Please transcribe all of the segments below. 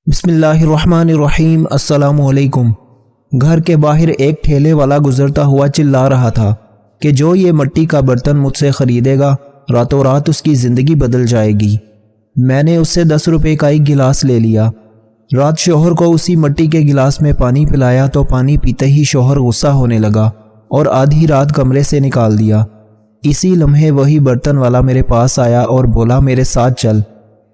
بسم اللہ الرحمن الرحیم۔ السلام علیکم۔ گھر کے باہر ایک ٹھیلے والا گزرتا ہوا چلا رہا تھا کہ جو یہ مٹی کا برتن مجھ سے خریدے گا راتوں رات اس کی زندگی بدل جائے گی۔ میں نے اس سے 10 روپے کا ایک گلاس لے لیا۔ رات شوہر کو اسی مٹی کے گلاس میں پانی پلایا تو پانی پیتے ہی شوہر غصہ ہونے لگا اور آدھی رات کمرے سے نکال دیا۔ اسی لمحے وہی برتن والا میرے پاس آیا اور بولا، میرے ساتھ چل،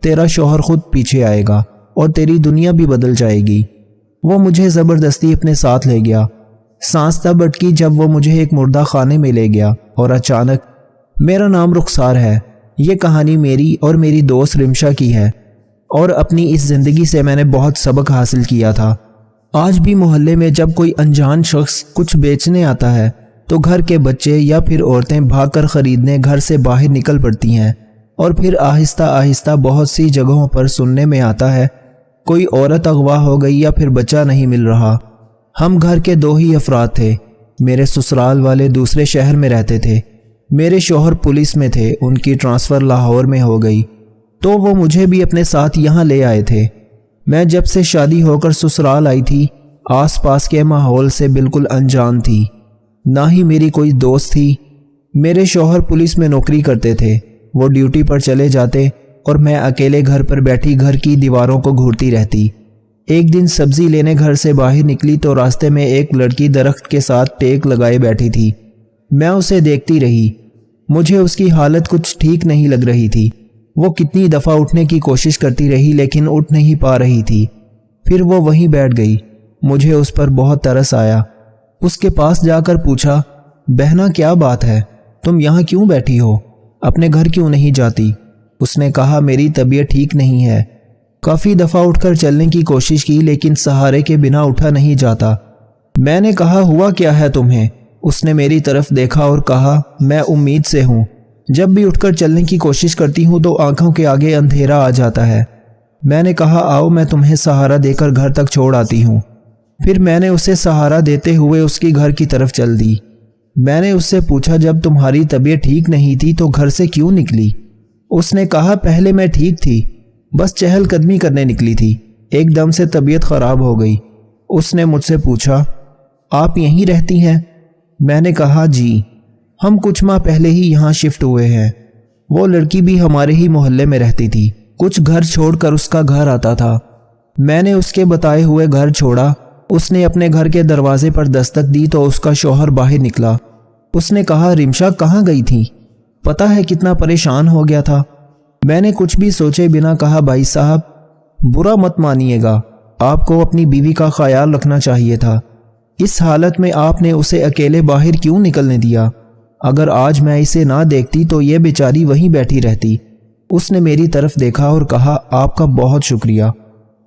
تیرا شوہر خود پیچھے آئے گا اور تیری دنیا بھی بدل جائے گی۔ وہ مجھے زبردستی اپنے ساتھ لے گیا۔ سانس تب اٹکی جب وہ مجھے ایک مردہ خانے میں لے گیا اور اچانک، میرا نام رخسار ہے، یہ کہانی میری اور میری دوست رمشا کی ہے اور اپنی اس زندگی سے میں نے بہت سبق حاصل کیا تھا۔ آج بھی محلے میں جب کوئی انجان شخص کچھ بیچنے آتا ہے تو گھر کے بچے یا پھر عورتیں بھاگ کر خریدنے گھر سے باہر نکل پڑتی ہیں، اور پھر آہستہ آہستہ بہت سی جگہوں پر سننے میں آتا ہے کوئی عورت اغوا ہو گئی یا پھر بچہ نہیں مل رہا۔ ہم گھر کے 2 ہی افراد تھے۔ میرے سسرال والے دوسرے شہر میں رہتے تھے، میرے شوہر پولیس میں تھے، ان کی ٹرانسفر لاہور میں ہو گئی تو وہ مجھے بھی اپنے ساتھ یہاں لے آئے تھے۔ میں جب سے شادی ہو کر سسرال آئی تھی آس پاس کے ماحول سے بالکل انجان تھی، نہ ہی میری کوئی دوست تھی۔ میرے شوہر پولیس میں نوکری کرتے تھے، وہ ڈیوٹی پر چلے جاتے اور میں اکیلے گھر پر بیٹھی گھر کی دیواروں کو گھورتی رہتی۔ ایک دن سبزی لینے گھر سے باہر نکلی تو راستے میں ایک لڑکی درخت کے ساتھ ٹیک لگائے بیٹھی تھی۔ میں اسے دیکھتی رہی، مجھے اس کی حالت کچھ ٹھیک نہیں لگ رہی تھی۔ وہ کتنی دفعہ اٹھنے کی کوشش کرتی رہی لیکن اٹھ نہیں پا رہی تھی۔ پھر وہ وہیں بیٹھ گئی۔ مجھے اس پر بہت ترس آیا۔ اس کے پاس جا کر پوچھا، بہنا کیا بات ہے، تم یہاں کیوں بیٹھی ہو، اپنے گھر کیوں نہیں جاتی؟ اس نے کہا، میری طبیعت ٹھیک نہیں ہے۔ کافی دفعہ اٹھ کر چلنے کی کوشش کی لیکن سہارے کے بنا اٹھا نہیں جاتا۔ میں نے کہا، ہوا کیا ہے تمہیں؟ اس نے میری طرف دیکھا اور کہا، میں امید سے ہوں، جب بھی اٹھ کر چلنے کی کوشش کرتی ہوں تو آنکھوں کے آگے اندھیرا آ جاتا ہے۔ میں نے کہا، آؤ میں تمہیں سہارا دے کر گھر تک چھوڑ آتی ہوں۔ پھر میں نے اسے سہارا دیتے ہوئے اس کی گھر کی طرف چل دی۔ میں نے اس سے پوچھا، جب تمہاری طبیعت ٹھیک نہیں تھی تو گھر سے کیوں نکلی؟ اس نے کہا، پہلے میں ٹھیک تھی، بس چہل قدمی کرنے نکلی تھی، ایک دم سے طبیعت خراب ہو گئی۔ اس نے مجھ سے پوچھا، آپ یہیں رہتی ہیں؟ میں نے کہا، جی، ہم کچھ ماہ پہلے ہی یہاں شفٹ ہوئے ہیں۔ وہ لڑکی بھی ہمارے ہی محلے میں رہتی تھی، کچھ گھر چھوڑ کر اس کا گھر آتا تھا۔ میں نے اس کے بتائے ہوئے گھر چھوڑا۔ اس نے اپنے گھر کے دروازے پر دستک دی تو اس کا شوہر باہر نکلا۔ اس نے کہا، رمشا کہاں گئی تھی؟ پتہ ہے کتنا پریشان ہو گیا تھا۔ میں نے کچھ بھی سوچے بنا کہا، بھائی صاحب، برا مت مانیے گا، آپ کو اپنی بیوی کا خیال رکھنا چاہیے تھا۔ اس حالت میں آپ نے اسے اکیلے باہر کیوں نکلنے دیا؟ اگر آج میں اسے نہ دیکھتی تو یہ بیچاری وہیں بیٹھی رہتی۔ اس نے میری طرف دیکھا اور کہا، آپ کا بہت شکریہ۔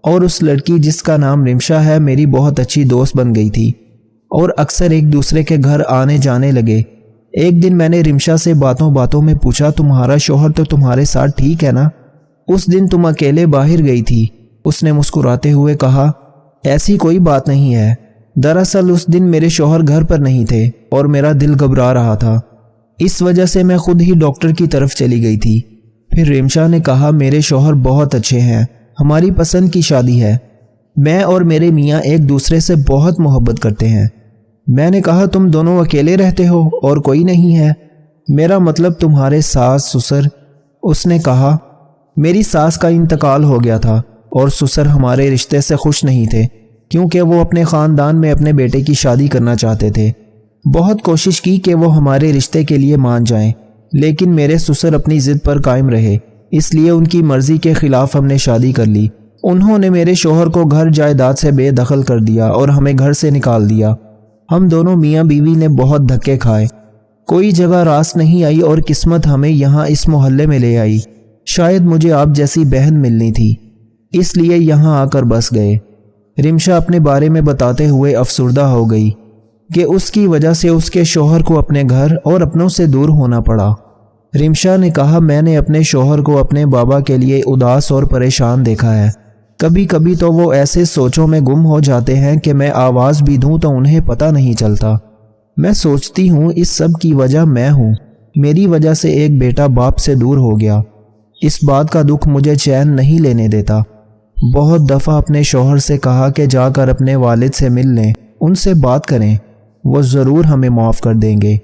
اور اس لڑکی جس کا نام رمشا ہے میری بہت اچھی دوست بن گئی تھی اور اکثر ایک دوسرے کے گھر آنے جانے لگے۔ ایک دن میں نے رمشا سے باتوں باتوں میں پوچھا، تمہارا شوہر تو تمہارے ساتھ ٹھیک ہے نا؟ اس دن تم اکیلے باہر گئی تھی۔ اس نے مسکراتے ہوئے کہا، ایسی کوئی بات نہیں ہے، دراصل اس دن میرے شوہر گھر پر نہیں تھے اور میرا دل گھبرا رہا تھا، اس وجہ سے میں خود ہی ڈاکٹر کی طرف چلی گئی تھی۔ پھر رمشا نے کہا، میرے شوہر بہت اچھے ہیں، ہماری پسند کی شادی ہے، میں اور میرے میاں ایک دوسرے سے بہت محبت کرتے ہیں۔ میں نے کہا، تم دونوں اکیلے رہتے ہو اور کوئی نہیں ہے؟ میرا مطلب تمہارے ساس سسر؟ اس نے کہا، میری ساس کا انتقال ہو گیا تھا اور سسر ہمارے رشتے سے خوش نہیں تھے کیونکہ وہ اپنے خاندان میں اپنے بیٹے کی شادی کرنا چاہتے تھے۔ بہت کوشش کی کہ وہ ہمارے رشتے کے لیے مان جائیں لیکن میرے سسر اپنی ضد پر قائم رہے، اس لیے ان کی مرضی کے خلاف ہم نے شادی کر لی۔ انہوں نے میرے شوہر کو گھر جائیداد سے بے دخل کر دیا اور ہمیں گھر سے نکال دیا۔ ہم دونوں میاں بیوی نے بہت دھکے کھائے، کوئی جگہ راست نہیں آئی اور قسمت ہمیں یہاں اس محلے میں لے آئی۔ شاید مجھے آپ جیسی بہن ملنی تھی، اس لیے یہاں آ کر بس گئے۔ رمشا اپنے بارے میں بتاتے ہوئے افسردہ ہو گئی کہ اس کی وجہ سے اس کے شوہر کو اپنے گھر اور اپنوں سے دور ہونا پڑا۔ رمشا نے کہا، میں نے اپنے شوہر کو اپنے بابا کے لیے اداس اور پریشان دیکھا ہے۔ کبھی کبھی تو وہ ایسے سوچوں میں گم ہو جاتے ہیں کہ میں آواز بھی دوں تو انہیں پتہ نہیں چلتا۔ میں سوچتی ہوں اس سب کی وجہ میں ہوں، میری وجہ سے ایک بیٹا باپ سے دور ہو گیا۔ اس بات کا دکھ مجھے چین نہیں لینے دیتا۔ بہت دفعہ اپنے شوہر سے کہا کہ جا کر اپنے والد سے مل لیں، ان سے بات کریں، وہ ضرور ہمیں معاف کر دیں گے۔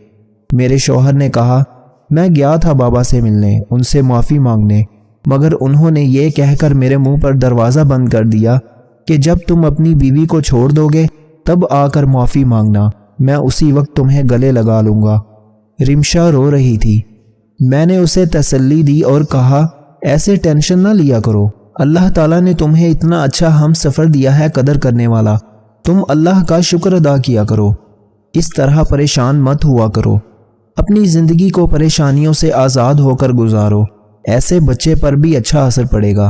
میرے شوہر نے کہا میں گیا تھا بابا سے ملنے، ان سے معافی مانگنے، مگر انہوں نے یہ کہہ کر میرے منہ پر دروازہ بند کر دیا کہ جب تم اپنی بیوی کو چھوڑ دو گے تب آ کر معافی مانگنا، میں اسی وقت تمہیں گلے لگا لوں گا۔ رمشا رو رہی تھی۔ میں نے اسے تسلی دی اور کہا ایسے ٹینشن نہ لیا کرو، اللہ تعالیٰ نے تمہیں اتنا اچھا ہم سفر دیا ہے قدر کرنے والا، تم اللہ کا شکر ادا کیا کرو، اس طرح پریشان مت ہوا کرو، اپنی زندگی کو پریشانیوں سے آزاد ہو کر گزارو، ایسے بچے پر بھی اچھا اثر پڑے گا۔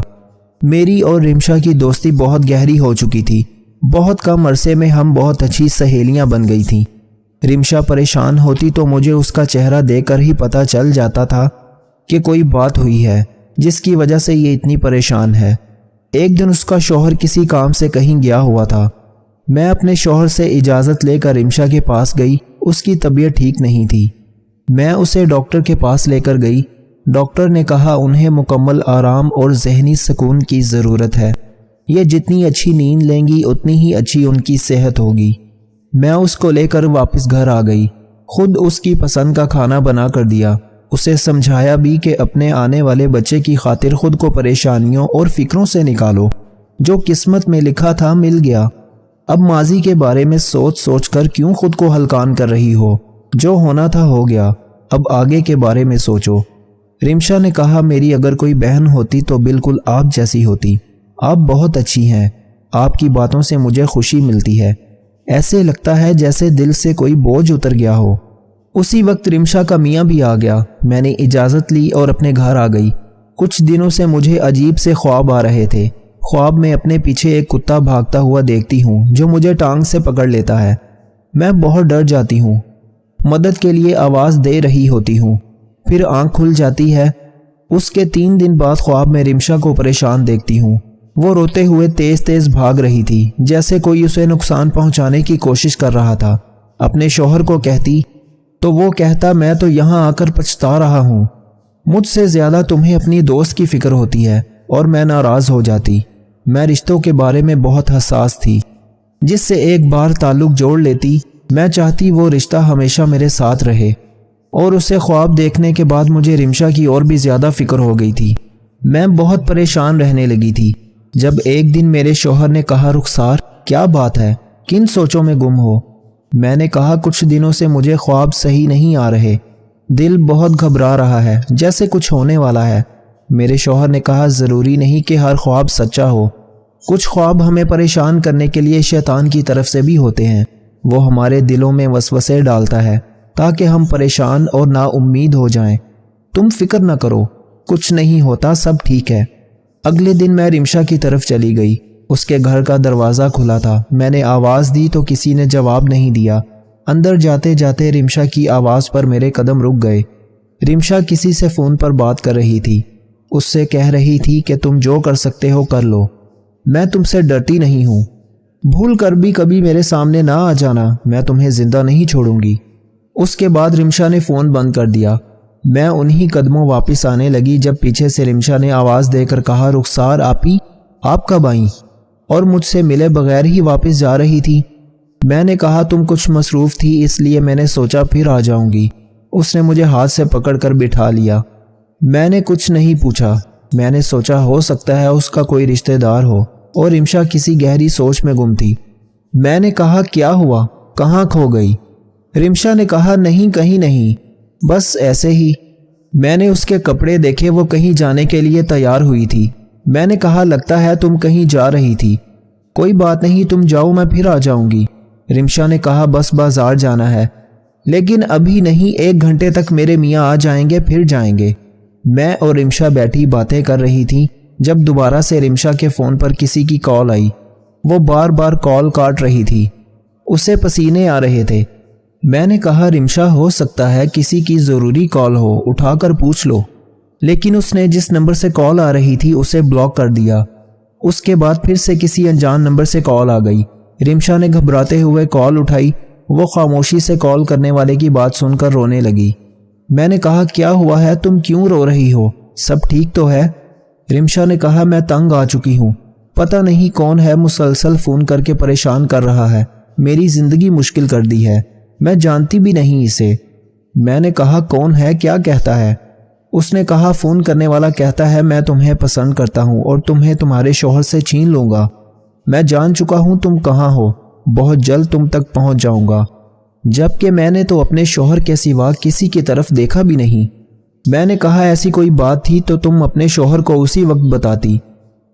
میری اور رمشا کی دوستی بہت گہری ہو چکی تھی، بہت کم عرصے میں ہم بہت اچھی سہیلیاں بن گئی تھیں۔ رمشا پریشان ہوتی تو مجھے اس کا چہرہ دیکھ کر ہی پتہ چل جاتا تھا کہ کوئی بات ہوئی ہے جس کی وجہ سے یہ اتنی پریشان ہے۔ ایک دن اس کا شوہر کسی کام سے کہیں گیا ہوا تھا۔ میں اپنے شوہر سے اجازت لے کر رمشا کے پاس گئی، اس کی طبیعت ٹھیک نہیں تھی۔ میں اسے ڈاکٹر کے پاس لے کر گئی۔ ڈاکٹر نے کہا انہیں مکمل آرام اور ذہنی سکون کی ضرورت ہے، یہ جتنی اچھی نیند لیں گی اتنی ہی اچھی ان کی صحت ہوگی۔ میں اس کو لے کر واپس گھر آ گئی، خود اس کی پسند کا کھانا بنا کر دیا، اسے سمجھایا بھی کہ اپنے آنے والے بچے کی خاطر خود کو پریشانیوں اور فکروں سے نکالو، جو قسمت میں لکھا تھا مل گیا، اب ماضی کے بارے میں سوچ سوچ کر کیوں خود کو ہلکان کر رہی ہو، جو ہونا تھا ہو گیا، اب آگے کے بارے میں سوچو۔ رمشا نے کہا میری اگر کوئی بہن ہوتی تو بالکل آپ جیسی ہوتی، آپ بہت اچھی ہیں، آپ کی باتوں سے مجھے خوشی ملتی ہے، ایسے لگتا ہے جیسے دل سے کوئی بوجھ اتر گیا ہو۔ اسی وقت رمشا کا میاں بھی آ گیا، میں نے اجازت لی اور اپنے گھر آ گئی۔ کچھ دنوں سے مجھے عجیب سے خواب آ رہے تھے، خواب میں اپنے پیچھے ایک کتا بھاگتا ہوا دیکھتی ہوں جو مجھے ٹانگ سے پکڑ لیتا ہے، میں بہت ڈر جاتی ہوں، مدد کے لیے آواز دے رہی ہوتی ہوں، پھر آنکھ کھل جاتی ہے۔ اس کے 3 دن بعد خواب میں رمشا کو پریشان دیکھتی ہوں، وہ روتے ہوئے تیز تیز بھاگ رہی تھی جیسے کوئی اسے نقصان پہنچانے کی کوشش کر رہا تھا۔ اپنے شوہر کو کہتی تو وہ کہتا میں تو یہاں آ کر پچھتا رہا ہوں، مجھ سے زیادہ تمہیں اپنی دوست کی فکر ہوتی ہے، اور میں ناراض ہو جاتی۔ میں رشتوں کے بارے میں بہت حساس تھی، جس سے ایک بار تعلق جوڑ لیتی میں چاہتی وہ رشتہ ہمیشہ میرے ساتھ رہے، اور اسے خواب دیکھنے کے بعد مجھے رمشا کی اور بھی زیادہ فکر ہو گئی تھی۔ میں بہت پریشان رہنے لگی تھی۔ جب ایک دن میرے شوہر نے کہا رخسار کیا بات ہے، کن سوچوں میں گم ہو؟ میں نے کہا کچھ دنوں سے مجھے خواب صحیح نہیں آ رہے، دل بہت گھبرا رہا ہے جیسے کچھ ہونے والا ہے۔ میرے شوہر نے کہا ضروری نہیں کہ ہر خواب سچا ہو، کچھ خواب ہمیں پریشان کرنے کے لیے شیطان کی طرف سے بھی ہوتے ہیں، وہ ہمارے دلوں میں وسوسے ڈالتا ہے تاکہ ہم پریشان اور نا امید ہو جائیں۔ تم فکر نہ کرو، کچھ نہیں ہوتا، سب ٹھیک ہے۔ اگلے دن میں رمشا کی طرف چلی گئی، اس کے گھر کا دروازہ کھلا تھا، میں نے آواز دی تو کسی نے جواب نہیں دیا۔ اندر جاتے جاتے رمشا کی آواز پر میرے قدم رک گئے۔ رمشا کسی سے فون پر بات کر رہی تھی، اس سے کہہ رہی تھی کہ تم جو کر سکتے ہو کر لو، میں تم سے ڈرتی نہیں ہوں، بھول کر بھی کبھی میرے سامنے نہ آ جانا، میں تمہیں زندہ نہیں چھوڑوں گی۔ اس کے بعد رمشا نے فون بند کر دیا۔ میں انہی قدموں واپس آنے لگی جب پیچھے سے رمشا نے آواز دے کر کہا رخسار آپی، آپ کب آئیں؟ اور مجھ سے ملے بغیر ہی واپس جا رہی تھی۔ میں نے کہا تم کچھ مصروف تھی اس لیے میں نے سوچا پھر آ جاؤں گی۔ اس نے مجھے ہاتھ سے پکڑ کر بٹھا لیا۔ میں نے کچھ نہیں پوچھا، میں نے سوچا ہو سکتا ہے اس کا کوئی رشتہ دار ہو، اور رمشا کسی گہری سوچ میں گم تھی۔ میں نے کہا کیا ہوا، کہاں کھو گئی؟ رمشا نے کہا نہیں کہیں نہیں، بس ایسے ہی۔ میں نے اس کے کپڑے دیکھے، وہ کہیں جانے کے لیے تیار ہوئی تھی۔ میں نے کہا لگتا ہے تم کہیں جا رہی تھی۔ کوئی بات نہیں، تم جاؤ میں پھر آ جاؤں گی۔ رمشا نے کہا بس بازار جانا ہے، لیکن ابھی نہیں، 1 گھنٹے تک میرے میاں آ جائیں گے پھر جائیں گے۔ میں اور رمشا بیٹھی باتیں کر رہی تھی جب دوبارہ سے رمشا کے فون پر کسی کی کال آئی۔ وہ بار بار کال کاٹ رہی تھی، اسے پسینے آ رہے تھے۔ میں نے کہا رمشا ہو سکتا ہے کسی کی ضروری کال ہو، اٹھا کر پوچھ لو، لیکن اس نے جس نمبر سے کال آ رہی تھی اسے بلاک کر دیا۔ اس کے بعد پھر سے کسی انجان نمبر سے کال آ گئی۔ رمشا نے گھبراتے ہوئے کال اٹھائی، وہ خاموشی سے کال کرنے والے کی بات سن کر رونے لگی۔ میں نے کہا کیا ہوا ہے، تم کیوں رو رہی ہو، سب ٹھیک تو ہے؟ رمشا نے کہا میں تنگ آ چکی ہوں، پتہ نہیں کون ہے مسلسل فون کر کے پریشان کر رہا ہے، میری زندگی مشکل کر دی ہے، میں جانتی بھی نہیں اسے۔ میں نے کہا کون ہے، کیا کہتا ہے؟ اس نے کہا فون کرنے والا کہتا ہے میں تمہیں پسند کرتا ہوں اور تمہیں تمہارے شوہر سے چھین لوں گا۔ میں جان چکا ہوں تم کہاں ہو، بہت جلد تم تک پہنچ جاؤں گا۔ جبکہ میں نے تو اپنے شوہر کے سوا کسی کی طرف دیکھا بھی نہیں۔ میں نے کہا ایسی کوئی بات تھی تو تم اپنے شوہر کو اسی وقت بتاتی،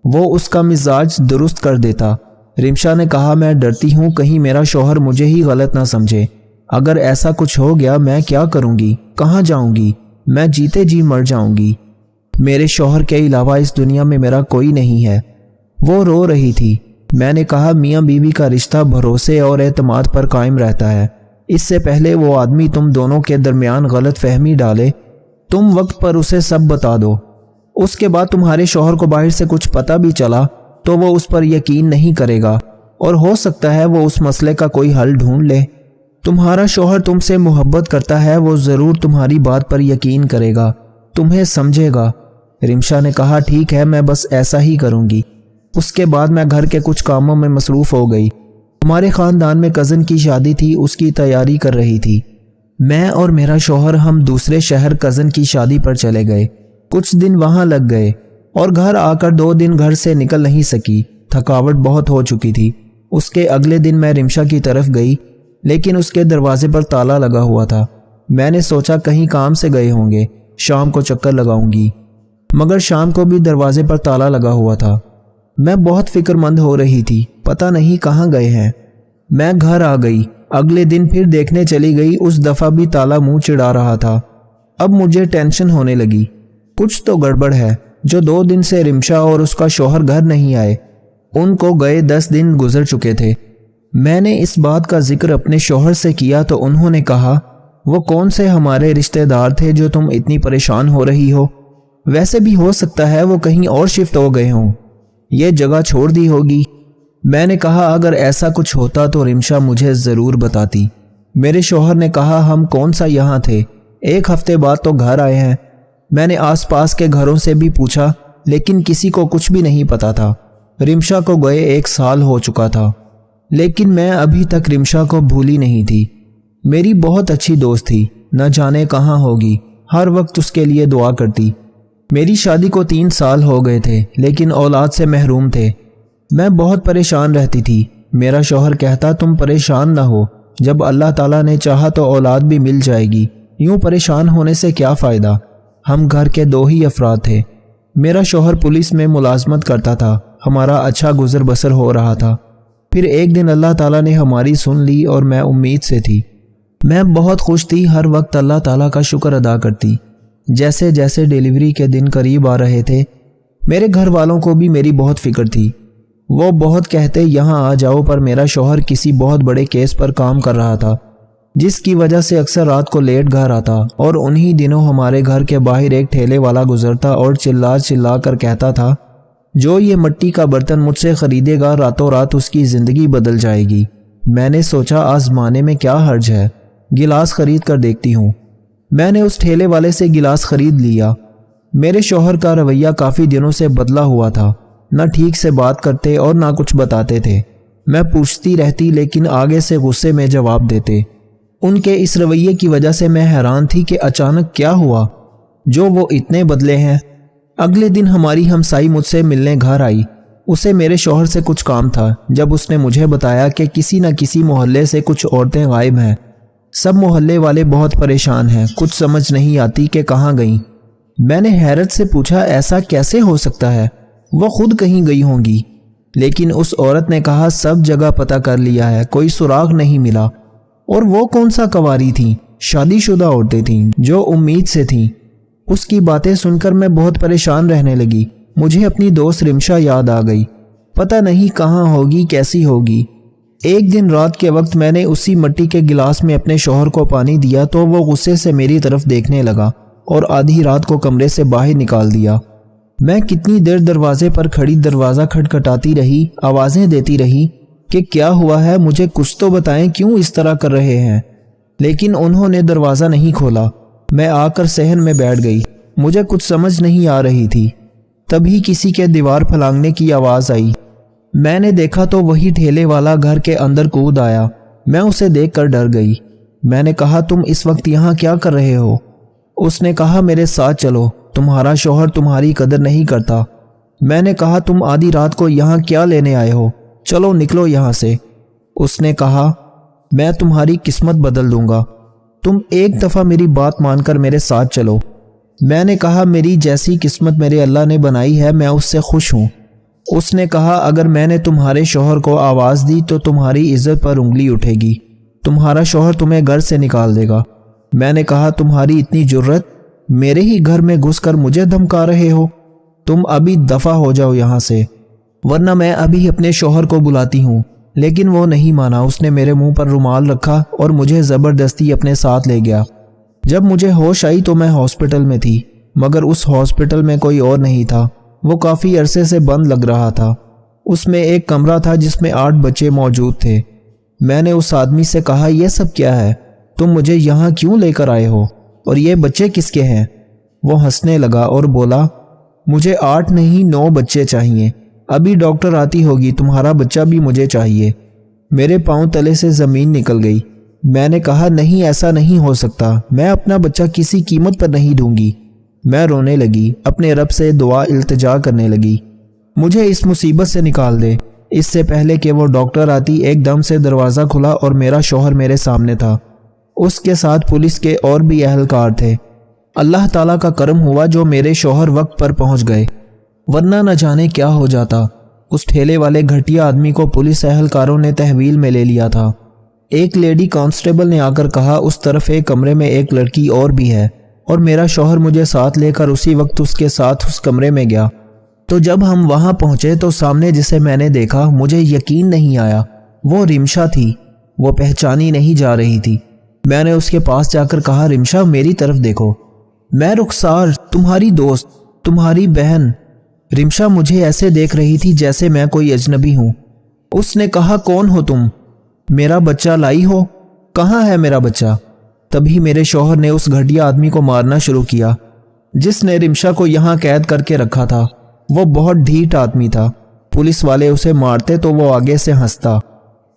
وہ اس کا مزاج درست کر دیتا۔ رمشا نے کہا میں ڈرتی ہوں کہیں میرا شوہر مجھے ہی غلط نہ سمجھے، اگر ایسا کچھ ہو گیا میں کیا کروں گی، کہاں جاؤں گی، میں جیتے جی مر جاؤں گی۔ میرے شوہر کے علاوہ اس دنیا میں میرا کوئی نہیں ہے۔ وہ رو رہی تھی۔ میں نے کہا میاں بیوی کا رشتہ بھروسے اور اعتماد پر قائم رہتا ہے، اس سے پہلے وہ آدمی تم دونوں کے درمیان غلط فہمی ڈالے، تم وقت پر اسے سب بتا دو۔ اس کے بعد تمہارے شوہر کو باہر سے کچھ پتہ بھی چلا تو وہ اس پر یقین نہیں کرے گا اور ہو سکتا ہے وہ اس مسئلے کا کوئی حل ڈھونڈ لے۔ تمہارا شوہر تم سے محبت کرتا ہے، وہ ضرور تمہاری بات پر یقین کرے گا، تمہیں سمجھے گا۔ رمشا نے کہا ٹھیک ہے، میں بس ایسا ہی کروں گی۔ اس کے بعد میں گھر کے کچھ کاموں میں مصروف ہو گئی۔ ہمارے خاندان میں کزن کی شادی تھی، اس کی تیاری کر رہی تھی۔ میں اور میرا شوہر ہم دوسرے شہر کزن کی شادی پر چلے گئے۔ کچھ دن وہاں لگ گئے اور گھر آ کر 2 دن گھر سے نکل نہیں سکی، تھکاوٹ بہت ہو چکی تھی۔ اس کے اگلے دن میں رمشا کی طرف گئی لیکن اس کے دروازے پر تالا لگا ہوا تھا۔ میں نے سوچا کہیں کام سے گئے ہوں گے، شام کو چکر لگاؤں گی، مگر شام کو بھی دروازے پر تالا لگا ہوا تھا۔ میں بہت فکر مند ہو رہی تھی، پتہ نہیں کہاں گئے ہیں۔ میں گھر آ گئی، اگلے دن پھر دیکھنے چلی گئی، اس دفعہ بھی تالا منہ چڑھا رہا تھا۔ اب مجھے ٹینشن ہونے لگی، کچھ تو گڑبڑ ہے۔ جو 2 دن سے رمشا اور اس کا شوہر گھر نہیں آئے، ان کو گئے 10 دن گزر چکے تھے۔ میں نے اس بات کا ذکر اپنے شوہر سے کیا تو انہوں نے کہا وہ کون سے ہمارے رشتہ دار تھے جو تم اتنی پریشان ہو رہی ہو؟ ویسے بھی ہو سکتا ہے وہ کہیں اور شفٹ ہو گئے ہوں، یہ جگہ چھوڑ دی ہوگی۔ میں نے کہا اگر ایسا کچھ ہوتا تو رمشا مجھے ضرور بتاتی۔ میرے شوہر نے کہا ہم کون سا یہاں تھے، 1 ہفتے بعد تو گھر آئے ہیں۔ میں نے آس پاس کے گھروں سے بھی پوچھا لیکن کسی کو کچھ بھی نہیں پتا تھا۔ رمشا کو گئے 1 سال ہو چکا تھا، لیکن میں ابھی تک رمشا کو بھولی نہیں تھی۔ میری بہت اچھی دوست تھی، نہ جانے کہاں ہوگی، ہر وقت اس کے لیے دعا کرتی۔ میری شادی کو 3 سال ہو گئے تھے لیکن اولاد سے محروم تھے۔ میں بہت پریشان رہتی تھی۔ میرا شوہر کہتا تم پریشان نہ ہو، جب اللہ تعالیٰ نے چاہا تو اولاد بھی مل جائے گی، یوں پریشان ہونے سے کیا فائدہ۔ ہم گھر کے 2 ہی افراد تھے۔ میرا شوہر پولیس میں ملازمت کرتا تھا، ہمارا اچھا گزر بسر ہو رہا تھا۔ پھر ایک دن اللہ تعالیٰ نے ہماری سن لی اور میں امید سے تھی۔ میں بہت خوش تھی، ہر وقت اللہ تعالیٰ کا شکر ادا کرتی۔ جیسے جیسے ڈیلیوری کے دن قریب آ رہے تھے، میرے گھر والوں کو بھی میری بہت فکر تھی۔ وہ بہت کہتے یہاں آ جاؤ، پر میرا شوہر کسی بہت بڑے کیس پر کام کر رہا تھا، جس کی وجہ سے اکثر رات کو لیٹ گھر آتا، اور انہی دنوں ہمارے گھر کے باہر ایک ٹھیلے والا گزرتا اور چلا چلا کر کہتا تھا جو یہ مٹی کا برتن مجھ سے خریدے گا راتوں رات اس کی زندگی بدل جائے گی۔ میں نے سوچا آزمانے میں کیا حرج ہے، گلاس خرید کر دیکھتی ہوں۔ میں نے اس ٹھیلے والے سے گلاس خرید لیا۔ میرے شوہر کا رویہ کافی دنوں سے بدلا ہوا تھا، نہ ٹھیک سے بات کرتے اور نہ کچھ بتاتے تھے۔ میں پوچھتی رہتی لیکن آگے سے غصے میں جواب دیتے۔ ان کے اس رویے کی وجہ سے میں حیران تھی کہ اچانک کیا ہوا جو وہ اتنے بدلے ہیں۔ اگلے دن ہماری ہمسائی مجھ سے ملنے گھر آئی۔ اسے میرے شوہر سے کچھ کام تھا۔ جب اس نے مجھے بتایا کہ کسی نہ کسی محلے سے کچھ عورتیں غائب ہیں، سب محلے والے بہت پریشان ہیں، کچھ سمجھ نہیں آتی کہ کہاں گئیں۔ میں نے حیرت سے پوچھا ایسا کیسے ہو سکتا ہے، وہ خود کہیں گئی ہوں گی۔ لیکن اس عورت نے کہا سب جگہ پتہ کر لیا ہے، کوئی سراغ نہیں ملا۔ اور وہ کون سا کنواری تھیں، شادی شدہ عورتیں تھیں جو امید سے تھیں۔ اس کی باتیں سن کر میں بہت پریشان رہنے لگی۔ مجھے اپنی دوست رمشا یاد آ گئی، پتہ نہیں کہاں ہوگی، کیسی ہوگی۔ ایک دن رات کے وقت میں نے اسی مٹی کے گلاس میں اپنے شوہر کو پانی دیا تو وہ غصے سے میری طرف دیکھنے لگا اور آدھی رات کو کمرے سے باہر نکال دیا۔ میں کتنی دیر دروازے پر کھڑی دروازہ کھٹکھٹاتی رہی، آوازیں دیتی رہی کہ کیا ہوا ہے، مجھے کچھ تو بتائیں، کیوں اس طرح کر رہے ہیں۔ لیکن انہوں نے دروازہ نہیں کھولا۔ میں آ کر صحن میں بیٹھ گئی، مجھے کچھ سمجھ نہیں آ رہی تھی۔ تبھی کسی کے دیوار پھلانگنے کی آواز آئی۔ میں نے دیکھا تو وہی ٹھیلے والا گھر کے اندر کود آیا۔ میں اسے دیکھ کر ڈر گئی۔ میں نے کہا تم اس وقت یہاں کیا کر رہے ہو؟ اس نے کہا میرے ساتھ چلو، تمہارا شوہر تمہاری قدر نہیں کرتا۔ میں نے کہا تم آدھی رات کو یہاں کیا لینے آئے ہو؟ چلو نکلو یہاں سے۔ اس نے کہا میں تمہاری قسمت بدل دوں گا، تم ایک دفعہ میری بات مان کر میرے ساتھ چلو۔ میں نے کہا میری جیسی قسمت میرے اللہ نے بنائی ہے میں اس سے خوش ہوں۔ اس نے کہا اگر میں نے تمہارے شوہر کو آواز دی تو تمہاری عزت پر انگلی اٹھے گی، تمہارا شوہر تمہیں گھر سے نکال دے گا۔ میں نے کہا تمہاری اتنی جرت، میرے ہی گھر میں گھس کر مجھے دھمکا رہے ہو؟ تم ابھی دفع ہو جاؤ یہاں سے، ورنہ میں ابھی اپنے شوہر کو بلاتی ہوں۔ لیکن وہ نہیں مانا، اس نے میرے منہ پر رومال رکھا اور مجھے زبردستی اپنے ساتھ لے گیا۔ جب مجھے ہوش آئی تو میں ہاسپٹل میں تھی، مگر اس ہاسپٹل میں کوئی اور نہیں تھا، وہ کافی عرصے سے بند لگ رہا تھا۔ اس میں ایک کمرہ تھا جس میں 8 بچے موجود تھے۔ میں نے اس آدمی سے کہا یہ سب کیا ہے؟ تم مجھے یہاں کیوں لے کر آئے ہو؟ اور یہ بچے کس کے ہیں؟ وہ ہنسنے لگا اور بولا مجھے 8 نہیں 9 بچے چاہیے، ابھی ڈاکٹر آتی ہوگی، تمہارا بچہ بھی مجھے چاہیے۔ میرے پاؤں تلے سے زمین نکل گئی۔ میں نے کہا نہیں ایسا نہیں ہو سکتا، میں اپنا بچہ کسی قیمت پر نہیں دوں گی۔ میں رونے لگی، اپنے رب سے دعا التجا کرنے لگی مجھے اس مصیبت سے نکال دے۔ اس سے پہلے کہ وہ ڈاکٹر آتی ایک دم سے دروازہ کھلا اور میرا شوہر میرے سامنے تھا۔ اس کے ساتھ پولیس کے اور بھی اہلکار تھے۔ اللہ تعالیٰ کا کرم ہوا جو میرے شوہر وقت پر پہنچ گئے، ورنہ نہ جانے کیا ہو جاتا۔ اس ٹھیلے والے گھٹیا آدمی کو پولیس اہلکاروں نے تحویل میں لے لیا تھا۔ ایک لیڈی کانسٹیبل نے آ کر کہا اس طرف ایک کمرے میں ایک لڑکی اور بھی ہے، اور میرا شوہر مجھے ساتھ لے کر اسی وقت اس کے ساتھ اس کمرے میں گیا۔ تو جب ہم وہاں پہنچے تو سامنے جسے میں نے دیکھا مجھے یقین نہیں آیا، وہ رمشا تھی۔ وہ پہچانی نہیں جا رہی تھی۔ میں نے اس کے پاس جا کر کہا رمشا میری طرف دیکھو، میں رخسار تمہاری دوست، تمہاری بہن۔ رمشا مجھے ایسے دیکھ رہی تھی جیسے میں کوئی اجنبی ہوں۔ اس نے کہا کون ہو تم؟ میرا بچہ لائی ہو؟ کہاں ہے میرا بچہ؟ تبھی میرے شوہر نے اس گھٹیا آدمی کو مارنا شروع کیا جس نے رمشا کو یہاں قید کر کے رکھا تھا۔ وہ بہت ڈھیٹ آدمی تھا۔ پولیس والے اسے مارتے تو وہ آگے سے ہنستا،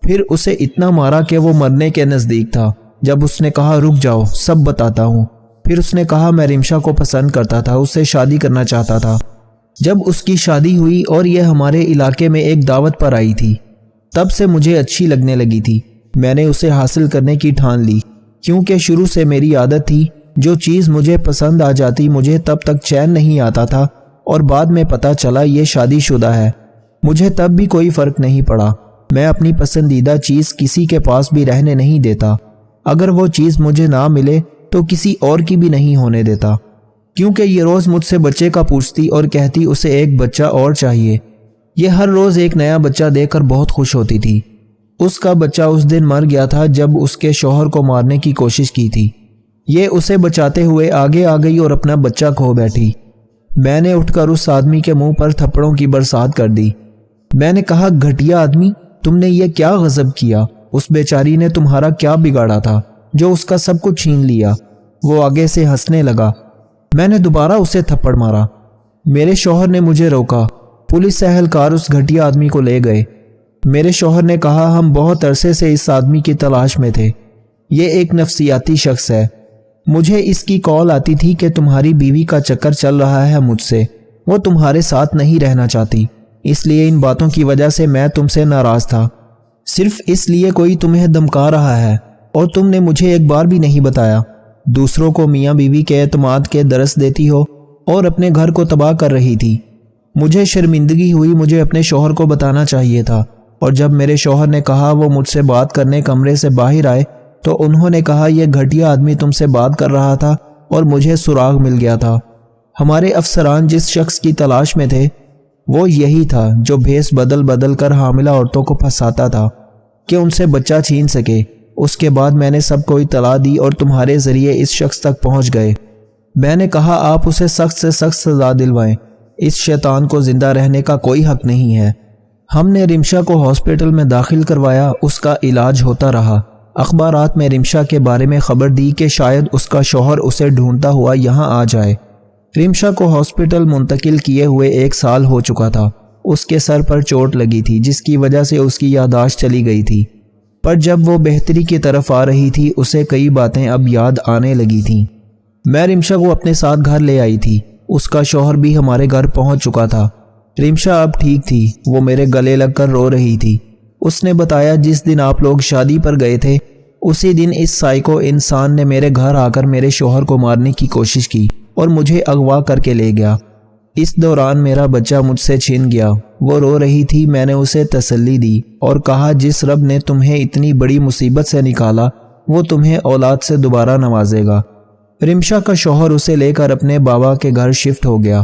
پھر اسے اتنا مارا کہ وہ مرنے کے نزدیک تھا۔ جب اس نے کہا رک جاؤ سب بتاتا ہوں، پھر اس نے کہا میں رمشا کو پسند کرتا تھا، اس سے شادی کرنا چاہتا تھا۔ جب اس کی شادی ہوئی اور یہ ہمارے علاقے میں ایک دعوت پر آئی تھی، تب سے مجھے اچھی لگنے لگی تھی۔ میں نے اسے حاصل کرنے کی ٹھان لی، کیونکہ شروع سے میری عادت تھی جو چیز مجھے پسند آ جاتی مجھے تب تک چین نہیں آتا تھا، اور بعد میں پتہ چلا یہ شادی شدہ ہے۔ مجھے تب بھی کوئی فرق نہیں پڑا۔ میں اپنی پسندیدہ چیز کسی کے پاس بھی رہنے نہیں دیتا، اگر وہ چیز مجھے نہ ملے تو کسی اور کی بھی نہیں ہونے دیتا، کیونکہ یہ روز مجھ سے بچے کا پوچھتی اور کہتی اسے ایک بچہ اور چاہیے۔ یہ ہر روز ایک نیا بچہ دیکھ کر بہت خوش ہوتی تھی۔ اس کا بچہ اس دن مر گیا تھا جب اس کے شوہر کو مارنے کی کوشش کی تھی۔ یہ اسے بچاتے ہوئے آگے آ گئی اور اپنا بچہ کھو بیٹھی۔ میں نے اٹھ کر اس آدمی کے منہ پر تھپڑوں کی برسات کر دی۔ میں نے کہا گھٹیا آدمی تم نے یہ کیا غضب کیا؟ اس بیچاری نے تمہارا کیا بگاڑا تھا جو اس کا سب کچھ چھین لیا؟ وہ آگے سے ہنسنے لگا۔ میں نے دوبارہ اسے تھپڑ مارا۔ میرے شوہر نے مجھے روکا۔ پولیس اہلکار اس گھٹیا آدمی کو لے گئے۔ میرے شوہر نے کہا ہم بہت عرصے سے اس آدمی کی تلاش میں تھے، یہ ایک نفسیاتی شخص ہے۔ مجھے اس کی کال آتی تھی کہ تمہاری بیوی کا چکر چل رہا ہے مجھ سے، وہ تمہارے ساتھ نہیں رہنا چاہتی، اس لیے ان باتوں کی وجہ سے میں تم سے ناراض تھا۔ صرف اس لیے کوئی تمہیں دھمکا رہا ہے اور تم نے مجھے ایک بار بھی نہیں بتایا۔ دوسروں کو میاں بیوی کے اعتماد کے درس دیتی ہو اور اپنے گھر کو تباہ کر رہی تھی۔ مجھے شرمندگی ہوئی، مجھے اپنے شوہر کو بتانا چاہیے تھا، اور جب میرے شوہر نے کہا وہ مجھ سے بات کرنے کمرے سے باہر آئے تو انہوں نے کہا یہ گھٹیا آدمی تم سے بات کر رہا تھا اور مجھے سراغ مل گیا تھا۔ ہمارے افسران جس شخص کی تلاش میں تھے وہ یہی تھا جو بھیس بدل بدل کر حاملہ عورتوں کو پھنساتا تھا کہ ان سے بچہ چھین سکے۔ اس کے بعد میں نے سب کو اطلاع دی اور تمہارے ذریعے اس شخص تک پہنچ گئے۔ میں نے کہا آپ اسے سخت سے سخت سزا دلوائیں، اس شیطان کو زندہ رہنے کا کوئی حق نہیں ہے۔ ہم نے رمشا کو ہاسپٹل میں داخل کروایا، اس کا علاج ہوتا رہا۔ اخبارات میں رمشا کے بارے میں خبر دی کہ شاید اس کا شوہر اسے ڈھونڈتا ہوا یہاں آ جائے۔ رمشا کو ہاسپٹل منتقل کیے ہوئے 1 سال ہو چکا تھا۔ اس کے سر پر چوٹ لگی تھی جس کی وجہ سے اس کی یادداشت چلی گئی تھی، پر جب وہ بہتری کی طرف آ رہی تھی اسے کئی باتیں اب یاد آنے لگی تھیں۔ میں رمشا کو اپنے ساتھ گھر لے آئی تھی، اس کا شوہر بھی ہمارے گھر پہنچ چکا تھا۔ رمشا اب ٹھیک تھی، وہ میرے گلے لگ کر رو رہی تھی۔ اس نے بتایا جس دن آپ لوگ شادی پر گئے تھے اسی دن اس سائیکو انسان نے میرے گھر آ کر میرے شوہر کو مارنے کی کوشش کی اور مجھے اغوا کر کے لے گیا۔ اس دوران میرا بچہ مجھ سے چھن گیا۔ وہ رو رہی تھی، میں نے اسے تسلی دی اور کہا جس رب نے تمہیں اتنی بڑی مصیبت سے نکالا وہ تمہیں اولاد سے دوبارہ نوازے گا۔ رمشا کا شوہر اسے لے کر اپنے بابا کے گھر شفٹ ہو گیا۔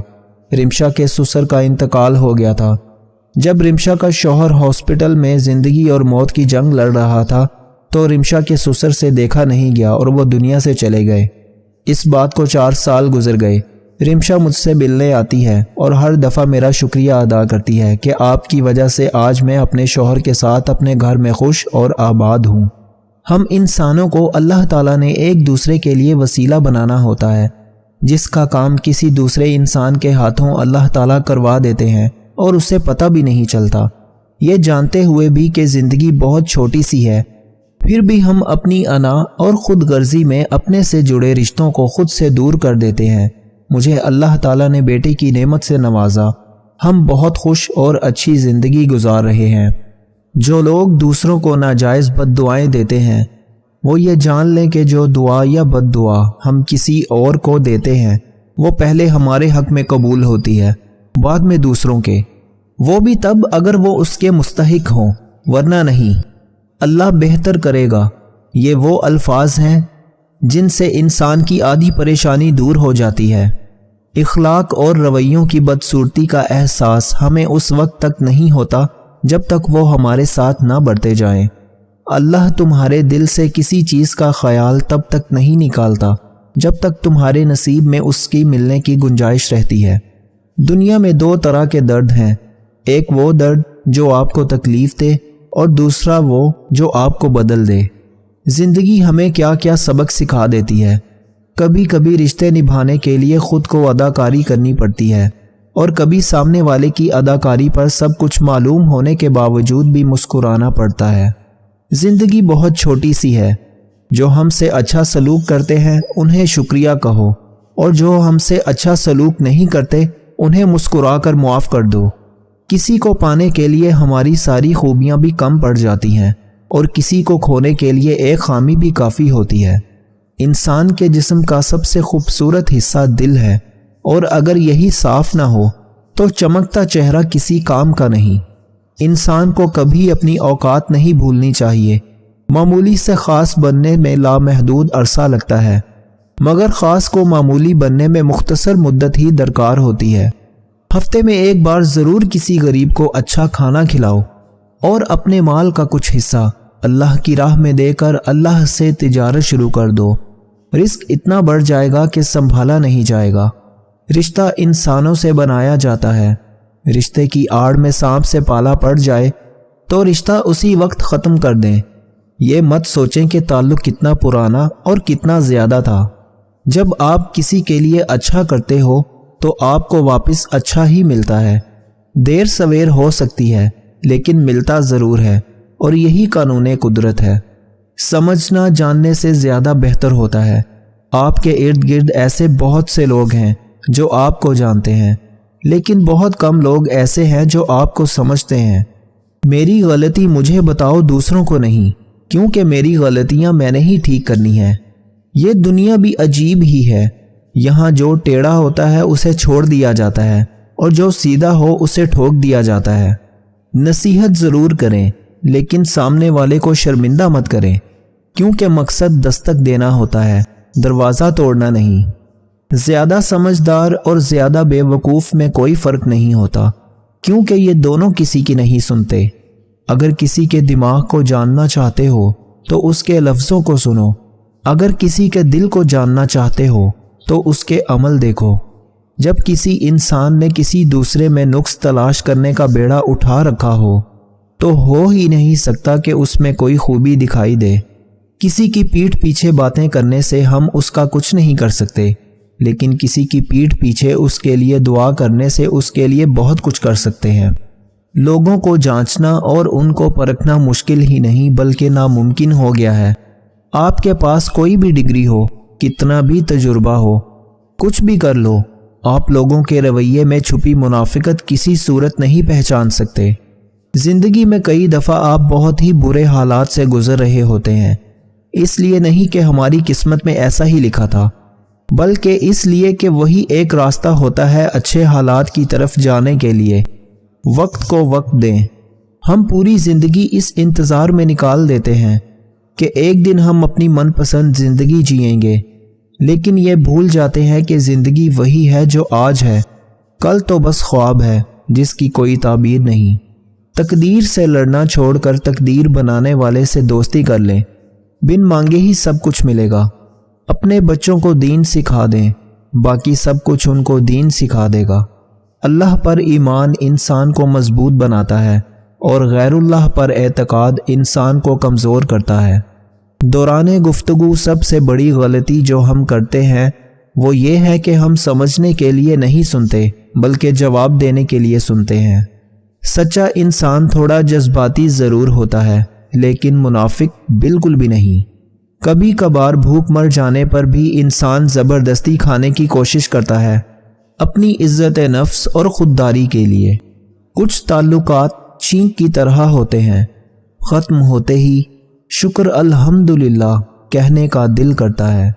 رمشا کے سسر کا انتقال ہو گیا تھا۔ جب رمشا کا شوہر ہاسپٹل میں زندگی اور موت کی جنگ لڑ رہا تھا تو رمشا کے سسر سے دیکھا نہیں گیا اور وہ دنیا سے چلے گئے۔ اس بات کو 4 سال گزر گئے۔ رمشا مجھ سے ملنے آتی ہے اور ہر دفعہ میرا شکریہ ادا کرتی ہے کہ آپ کی وجہ سے آج میں اپنے شوہر کے ساتھ اپنے گھر میں خوش اور آباد ہوں۔ ہم انسانوں کو اللہ تعالیٰ نے ایک دوسرے کے لیے وسیلہ بنانا ہوتا ہے، جس کا کام کسی دوسرے انسان کے ہاتھوں اللہ تعالیٰ کروا دیتے ہیں اور اسے پتہ بھی نہیں چلتا، یہ جانتے ہوئے بھی کہ زندگی بہت چھوٹی سی ہے۔ پھر بھی ہم اپنی انا اور خود غرضی میں اپنے سے جڑے رشتوں کو خود سے دور کر دیتے ہیں۔ مجھے اللہ تعالیٰ نے بیٹے کی نعمت سے نوازا۔ ہم بہت خوش اور اچھی زندگی گزار رہے ہیں۔ جو لوگ دوسروں کو ناجائز بد دعائیں دیتے ہیں وہ یہ جان لیں کہ جو دعا یا بد دعا ہم کسی اور کو دیتے ہیں وہ پہلے ہمارے حق میں قبول ہوتی ہے، بعد میں دوسروں کے، وہ بھی تب اگر وہ اس کے مستحق ہوں، ورنہ نہیں۔ اللہ بہتر کرے گا، یہ وہ الفاظ ہیں جن سے انسان کی آدھی پریشانی دور ہو جاتی ہے۔ اخلاق اور رویوں کی بدصورتی کا احساس ہمیں اس وقت تک نہیں ہوتا جب تک وہ ہمارے ساتھ نہ بڑھتے جائیں۔ اللہ تمہارے دل سے کسی چیز کا خیال تب تک نہیں نکالتا جب تک تمہارے نصیب میں اس کی ملنے کی گنجائش رہتی ہے۔ دنیا میں 2 طرح کے درد ہیں، ایک وہ درد جو آپ کو تکلیف دے اور دوسرا وہ جو آپ کو بدل دے۔ زندگی ہمیں کیا کیا سبق سکھا دیتی ہے۔ کبھی کبھی رشتے نبھانے کے لیے خود کو اداکاری کرنی پڑتی ہے اور کبھی سامنے والے کی اداکاری پر سب کچھ معلوم ہونے کے باوجود بھی مسکرانا پڑتا ہے۔ زندگی بہت چھوٹی سی ہے، جو ہم سے اچھا سلوک کرتے ہیں انہیں شکریہ کہو اور جو ہم سے اچھا سلوک نہیں کرتے انہیں مسکرا کر معاف کر دو۔ کسی کو پانے کے لیے ہماری ساری خوبیاں بھی کم پڑ جاتی ہیں اور کسی کو کھونے کے لیے ایک خامی بھی کافی ہوتی ہے۔ انسان کے جسم کا سب سے خوبصورت حصہ دل ہے، اور اگر یہی صاف نہ ہو تو چمکتا چہرہ کسی کام کا نہیں۔ انسان کو کبھی اپنی اوقات نہیں بھولنی چاہیے۔ معمولی سے خاص بننے میں لامحدود عرصہ لگتا ہے، مگر خاص کو معمولی بننے میں مختصر مدت ہی درکار ہوتی ہے۔ ہفتے میں ایک بار ضرور کسی غریب کو اچھا کھانا کھلاؤ اور اپنے مال کا کچھ حصہ اللہ کی راہ میں دے کر اللہ سے تجارت شروع کر دو۔ رزق اتنا بڑھ جائے گا کہ سنبھالا نہیں جائے گا۔ رشتہ انسانوں سے بنایا جاتا ہے، رشتے کی آڑ میں سانپ سے پالا پڑ جائے تو رشتہ اسی وقت ختم کر دیں۔ یہ مت سوچیں کہ تعلق کتنا پرانا اور کتنا زیادہ تھا۔ جب آپ کسی کے لیے اچھا کرتے ہو تو آپ کو واپس اچھا ہی ملتا ہے۔ دیر سویر ہو سکتی ہے لیکن ملتا ضرور ہے، اور یہی قانون قدرت ہے۔ سمجھنا جاننے سے زیادہ بہتر ہوتا ہے۔ آپ کے ارد گرد ایسے بہت سے لوگ ہیں جو آپ کو جانتے ہیں، لیکن بہت کم لوگ ایسے ہیں جو آپ کو سمجھتے ہیں۔ میری غلطی مجھے بتاؤ، دوسروں کو نہیں، کیونکہ میری غلطیاں میں نے ہی ٹھیک کرنی ہیں۔ یہ دنیا بھی عجیب ہی ہے، یہاں جو ٹیڑھا ہوتا ہے اسے چھوڑ دیا جاتا ہے اور جو سیدھا ہو اسے ٹھوک دیا جاتا ہے۔ نصیحت ضرور کریں لیکن سامنے والے کو شرمندہ مت کریں، کیونکہ مقصد دستک دینا ہوتا ہے، دروازہ توڑنا نہیں۔ زیادہ سمجھدار اور زیادہ بے وقوف میں کوئی فرق نہیں ہوتا، کیونکہ یہ دونوں کسی کی نہیں سنتے۔ اگر کسی کے دماغ کو جاننا چاہتے ہو تو اس کے لفظوں کو سنو، اگر کسی کے دل کو جاننا چاہتے ہو تو اس کے عمل دیکھو۔ جب کسی انسان نے کسی دوسرے میں نقص تلاش کرنے کا بیڑا اٹھا رکھا ہو تو ہو ہی نہیں سکتا کہ اس میں کوئی خوبی دکھائی دے۔ کسی کی پیٹھ پیچھے باتیں کرنے سے ہم اس کا کچھ نہیں کر سکتے، لیکن کسی کی پیٹھ پیچھے اس کے لیے دعا کرنے سے اس کے لیے بہت کچھ کر سکتے ہیں۔ لوگوں کو جانچنا اور ان کو پرکھنا مشکل ہی نہیں بلکہ ناممکن ہو گیا ہے۔ آپ کے پاس کوئی بھی ڈگری ہو، کتنا بھی تجربہ ہو، کچھ بھی کر لو، آپ لوگوں کے رویے میں چھپی منافقت کسی صورت نہیں پہچان سکتے۔ زندگی میں کئی دفعہ آپ بہت ہی برے حالات سے گزر رہے ہوتے ہیں، اس لیے نہیں کہ ہماری قسمت میں ایسا ہی لکھا تھا، بلکہ اس لیے کہ وہی ایک راستہ ہوتا ہے اچھے حالات کی طرف جانے کے لیے۔ وقت کو وقت دیں۔ ہم پوری زندگی اس انتظار میں نکال دیتے ہیں کہ ایک دن ہم اپنی من پسند زندگی جئیں گے، لیکن یہ بھول جاتے ہیں کہ زندگی وہی ہے جو آج ہے، کل تو بس خواب ہے جس کی کوئی تعبیر نہیں۔ تقدیر سے لڑنا چھوڑ کر تقدیر بنانے والے سے دوستی کر لیں، بن مانگے ہی سب کچھ ملے گا۔ اپنے بچوں کو دین سکھا دیں، باقی سب کچھ ان کو دین سکھا دے گا۔ اللہ پر ایمان انسان کو مضبوط بناتا ہے اور غیر اللہ پر اعتقاد انسان کو کمزور کرتا ہے۔ دوران گفتگو سب سے بڑی غلطی جو ہم کرتے ہیں وہ یہ ہے کہ ہم سمجھنے کے لیے نہیں سنتے بلکہ جواب دینے کے لیے سنتے ہیں۔ سچا انسان تھوڑا جذباتی ضرور ہوتا ہے لیکن منافق بالکل بھی نہیں۔ کبھی کبھار بھوک مر جانے پر بھی انسان زبردستی کھانے کی کوشش کرتا ہے اپنی عزت نفس اور خودداری کے لیے۔ کچھ تعلقات چھینک کی طرح ہوتے ہیں، ختم ہوتے ہی شکر الحمدللہ کہنے کا دل کرتا ہے۔